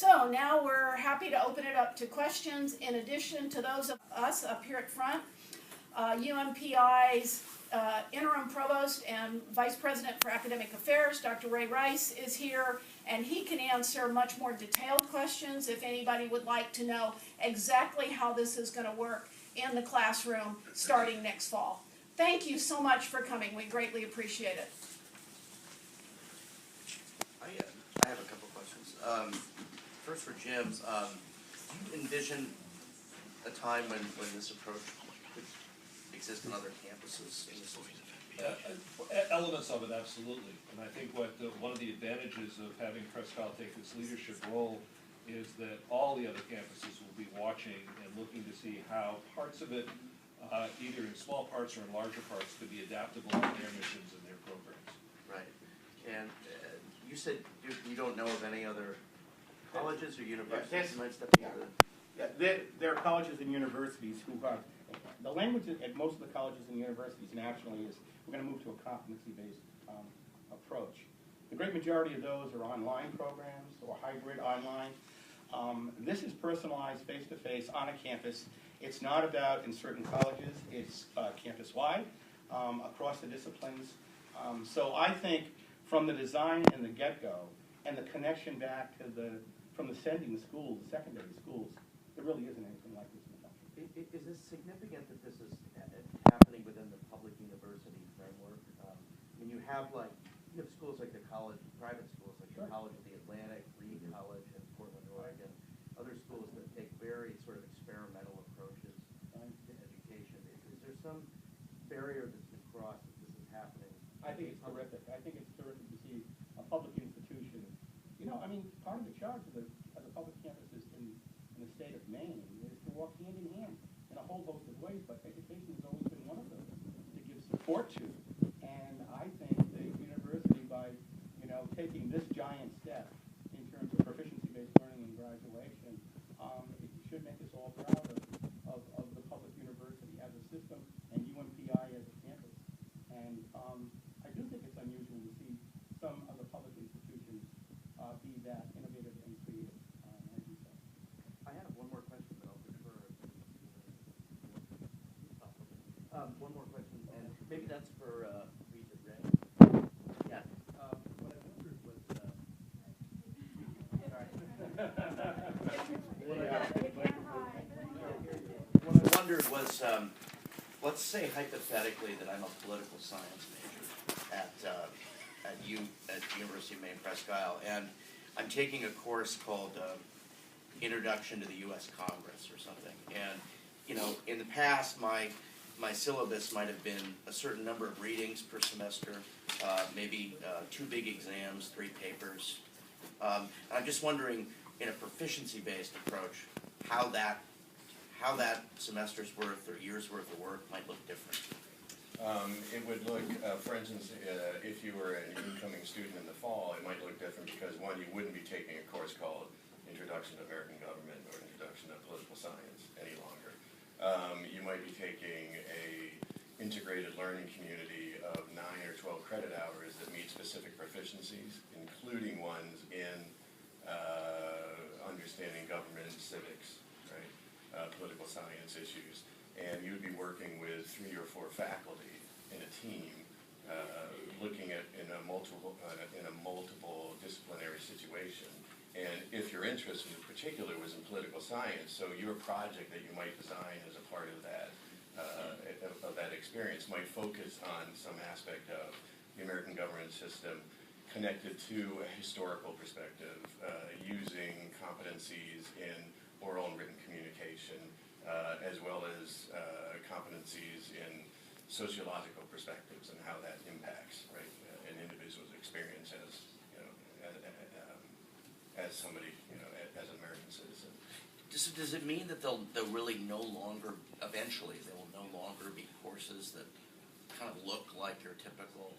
So now we're happy to open it up to questions. In addition to those of us up here at front, UMPI's interim provost and vice president for academic affairs, Dr. Ray Rice, is here, and he can answer much more detailed questions if anybody would like to know exactly how this is going to work in the classroom starting next fall. Thank you so much for coming. We greatly appreciate it. I have a couple questions. First for Jim, do you envision a time when this approach could exist on other campuses in this Elements of it, absolutely. And I think one of the advantages of having Presque take this leadership role is that all the other campuses will be watching and looking to see how parts of it, either in small parts or in larger parts, could be adaptable to their missions and their programs. Right. And you said you don't know of any other colleges or universities that might step into that? Yeah, there are colleges and universities who have, the language at most of the colleges and universities nationally is we're going to move to a competency-based approach. The great majority of those are online programs or hybrid online. This is personalized face-to-face on a campus. It's not about in certain colleges, it's campus-wide, across the disciplines. So I think from the design and the get-go and the connection back to from the sending schools, the secondary schools, there really isn't anything like this in the country. Is this significant that this is happening within the public university framework? When you have schools like the college, private schools like the College of the Atlantic, Reed College in Portland, Oregon, other schools that take very sort of experimental approaches to education. Is there some barrier that's been crossed that this is happening? I think it's terrific. I think it's terrific to see a public institution. You know, I mean, part of the charge of the public campuses in the state of Maine is to walk hand in hand in a whole host of ways, but education has always been one of those to give support to. And I think the university, by taking this giant step in terms of proficiency-based learning and graduation, it should make us all proud of the public university as a system and UMPI as a campus. And I do think it's unusual to see some of the public institutions be that innovative and creative, as you said. I have one more question, but I'll defer. One more question, and maybe that's for Regent Ray. Yeah. What I wondered was, what I wondered was, let's say hypothetically that I'm a political science major at the University of Maine, Presque, and I'm taking a course called Introduction to the U.S. Congress or something. And, in the past, my syllabus might have been a certain number of readings per semester, maybe 2 big exams, 3 papers. And I'm just wondering, in a proficiency-based approach, how that semester's worth or year's worth of work might look different. It would look, for instance, if you were an incoming student in the fall, it might look different because, one, you wouldn't be taking a course called Introduction to American Government or Introduction to Political Science any longer. You might be taking a integrated learning community of 9 or 12 credit hours that meet specific proficiencies, including ones in understanding government and civics, right? Political science issues. And you'd be working with 3 or 4 faculty in a team, looking at in a multiple disciplinary situation. And if your interest in particular was in political science, so your project that you might design as a part of that experience might focus on some aspect of the American government system connected to a historical perspective, using competencies in oral and written communication, as well as competencies in sociological perspectives and how that impacts, right, an individual's experience as somebody, as an American citizen. Does it mean that they'll really no longer, eventually, there will no longer be courses that kind of look like your typical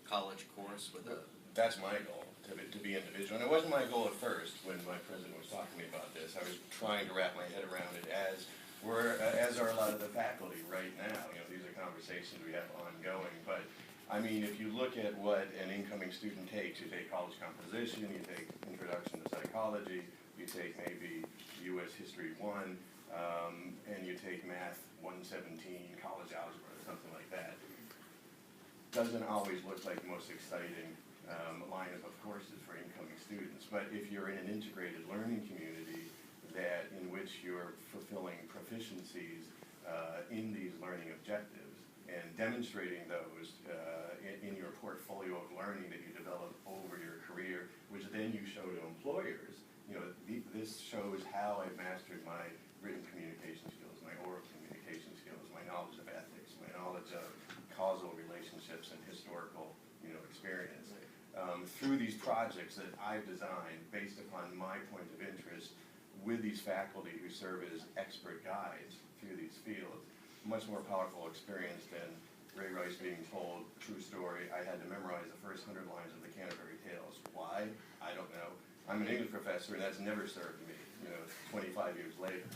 college course with a... That's my goal, to be individual. And it wasn't my goal at first when my president was talking to me about this. I was trying to wrap my head around it as are a lot of the faculty right now. These are conversations we have ongoing. But I mean, if you look at what an incoming student takes, you take college composition, you take introduction to psychology, you take maybe US History 1, and you take Math 117, college algebra, or something like that. Doesn't always look like the most exciting lineup of courses for incoming students, but if you're in an integrated learning community in which you're fulfilling proficiencies in these learning objectives and demonstrating those in your portfolio of learning that you develop over your career, which then you show to employers, this shows how I've mastered my written communication skills, my oral communication skills, my knowledge of ethics, my knowledge of causal relationships and historical, experience. Through these projects that I've designed based upon my point of interest with these faculty who serve as expert guides through these fields, much more powerful experience than Ray Rice being told, true story, I had to memorize the first 100 lines of the Canterbury Tales. Why? I don't know. I'm an English professor and that's never served me, 25 years later.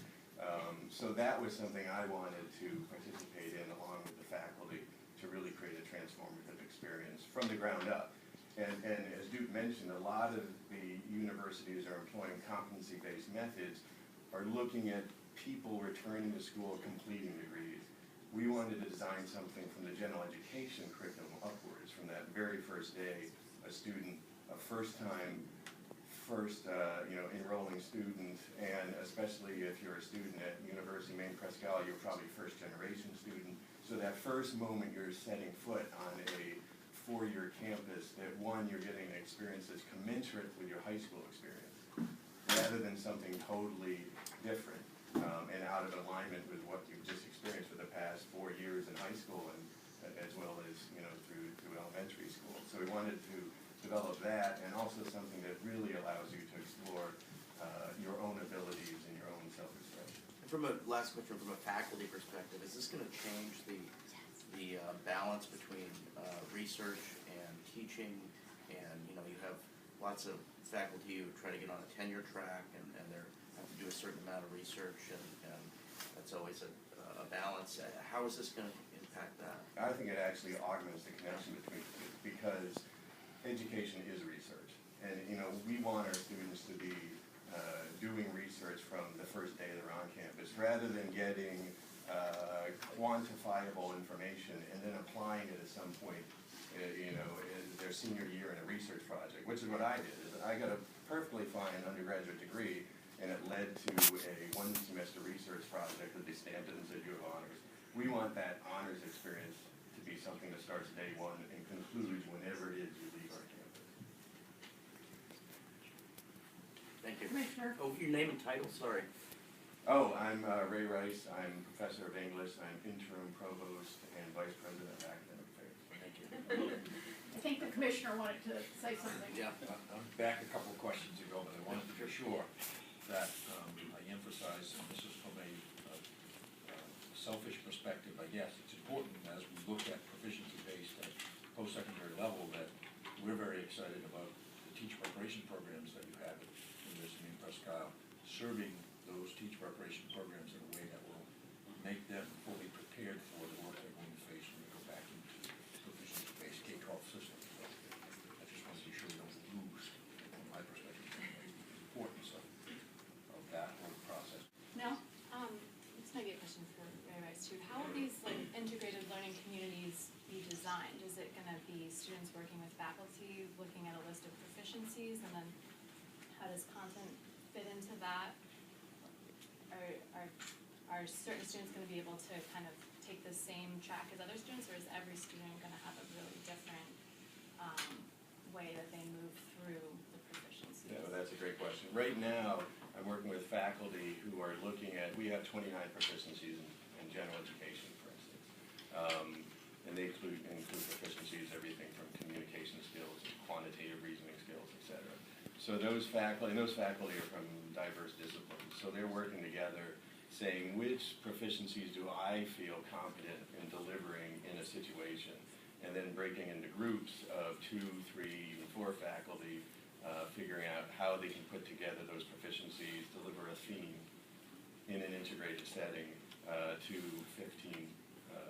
So that was something I wanted to participate in along with the faculty to really create a transformative experience from the ground up. And as Duke mentioned, a lot of the universities are employing competency-based methods, are looking at people returning to school completing degrees. We wanted to design something from the general education curriculum upwards, from that very first day, a student, a enrolling student, and especially if you're a student at University of Maine, Presque, you're probably first-generation student. So that first moment you're setting foot on a four-year campus, that one, you're getting an experience that's commensurate with your high school experience, rather than something totally different and out of alignment with what you've just experienced for the past 4 years in high school and as well as through elementary school. So we wanted to develop that, and also something that really allows you to explore your own abilities and your own self-expression. From a last question, from a faculty perspective, is this going to change the balance between research and teaching? And you have lots of faculty who try to get on a tenure track, and they have to do a certain amount of research, and that's always a balance. How is this going to impact that? I think it actually augments the connection between the two, because education is research, and we want our students to be doing research from the first day they're on campus, rather than getting quantifiable information and then applying it at some point, in their senior year in a research project, which is what I did. I got a perfectly fine undergraduate degree, and it led to a one-semester research project that they stamped it and said you have honors. We want that honors experience to be something that starts day one and concludes whenever it is you leave our campus. Thank you. Commissioner? Oh, your name and title, sorry. Oh, I'm Ray Rice. I'm professor of English. I'm interim provost and vice president of academic affairs. Thank you. I think the commissioner wanted to say something. Yeah. I'm back a couple of questions ago, but I wanted to be sure that I emphasize, and this is from a selfish perspective, I guess, it's important as we look at proficiency-based at post-secondary level that we're very excited about the teacher preparation programs that you have at University of Presque, serving those teacher preparation programs in a way that will make them fully prepared for the work they're going to face when they go back into proficiency-based K-12 system. So I just want to be sure we don't lose, from my perspective, the importance of that whole process. No? This might be a question for Ray Rice too. How will these integrated learning communities be designed? Is it going to be students working with faculty, looking at a list of proficiencies, and then how does content fit into that? Are certain students going to be able to kind of take the same track as other students, or is every student going to have a really different way that they move through the proficiencies? Yeah, that's a great question. Right now, I'm working with faculty who are looking at, we have 29 proficiencies in general education, for instance. And they include proficiencies, everything from communication skills, quantitative reasoning skills, et cetera. So those faculty are from diverse disciplines. So they're working together, saying which proficiencies do I feel confident in delivering in a situation, and then breaking into groups of 2, 3, even 4 faculty, figuring out how they can put together those proficiencies, deliver a theme in an integrated setting to 15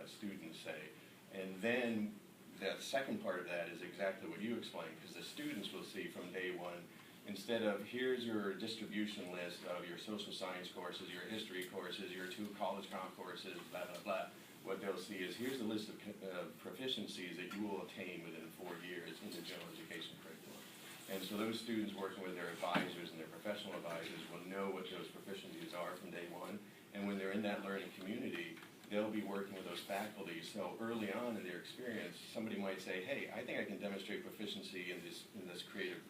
students, say. And then the second part of that is exactly what you explained, because the students will see from day one instead of here's your distribution list of your social science courses, your history courses, your 2 college comp courses, blah, blah, blah, what they'll see is here's the list of proficiencies that you will attain within 4 years in the general education curriculum. And so those students working with their advisors and their professional advisors will know what those proficiencies are from day one. And when they're in that learning community, they'll be working with those faculty. So early on in their experience, somebody might say, hey, I think I can demonstrate proficiency in this creative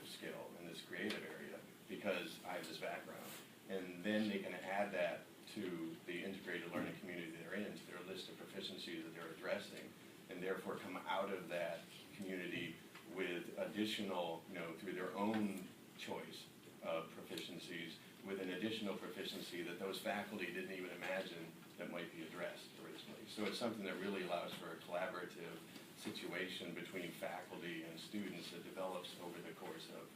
skill, in this creative area, because I have this background. And then they can add that to the integrated learning community they're in, to their list of proficiencies that they're addressing, and therefore come out of that community with additional, through their own choice of proficiencies, with an additional proficiency that those faculty didn't even imagine that might be addressed originally. So it's something that really allows for a collaborative situation between faculty and students that develops over the course of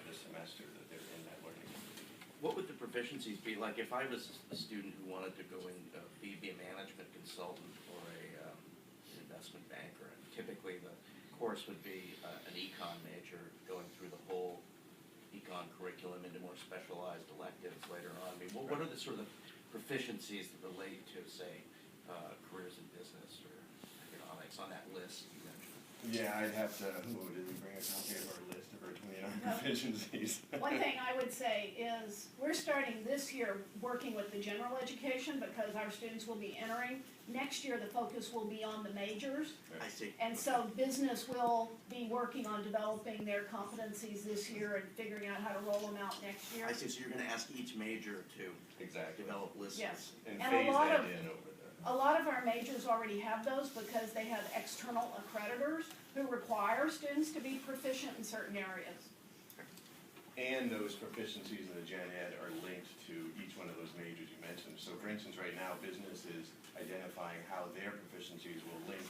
the semester that they're in that learning community. What would the proficiencies be like if I was a student who wanted to go in, be a management consultant or an investment banker? And typically the course would be an econ major going through the whole econ curriculum into more specialized electives later on. I mean, what are the sort of proficiencies that relate to, say, careers in business or economics on that list you mentioned? Yeah, I'd have to, did we bring a copy of our list of our 29 proficiencies? One thing I would say is, we're starting this year working with the general education because our students will be entering. Next year, the focus will be on the majors. I see. And so business will be working on developing their competencies this year and figuring out how to roll them out next year. I see, so you're gonna ask each major to Exactly. develop lists. Yes. And And a phase lot that of- in over there. A lot of our majors already have those because they have external accreditors who require students to be proficient in certain areas. And those proficiencies in the gen ed are linked to each one of those majors you mentioned. So for instance, right now, business is identifying how their proficiencies will link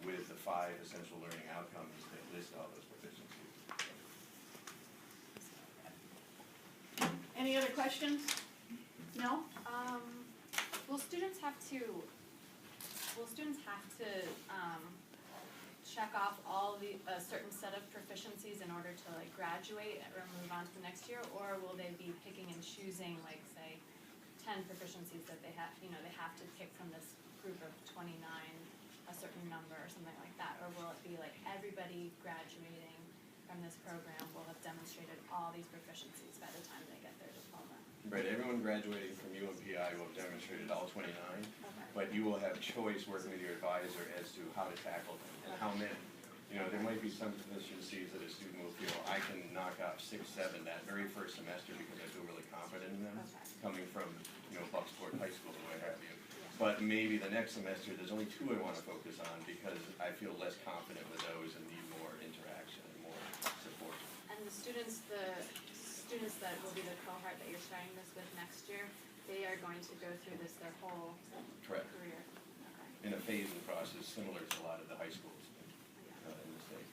with the 5 essential learning outcomes that list all those proficiencies. Any other questions? No? Will students have to check off all a certain set of proficiencies in order to like graduate or move on to the next year, or will they be picking and choosing like say 10 proficiencies that they have to pick from this group of 29 a certain number or something like that, or will it be like everybody graduating from this program will have demonstrated all these proficiencies by the time they get their diploma? Right, everyone graduating from UMPI will have demonstrated all 29, but you will have choice working with your advisor as to how to tackle them and how many. There might be some proficiencies that a student will feel, I can knock off 6, 7 that very first semester because I feel really confident in them, coming from, Bucksport High School or what have you. But maybe the next semester, there's only 2 I want to focus on because I feel less confident with those and need more interaction and more support. And the students that will be the cohort that you're starting this with next year, they are going to go through this their whole Correct. career. Okay. In a phasing process similar to a lot of the high schools in the state.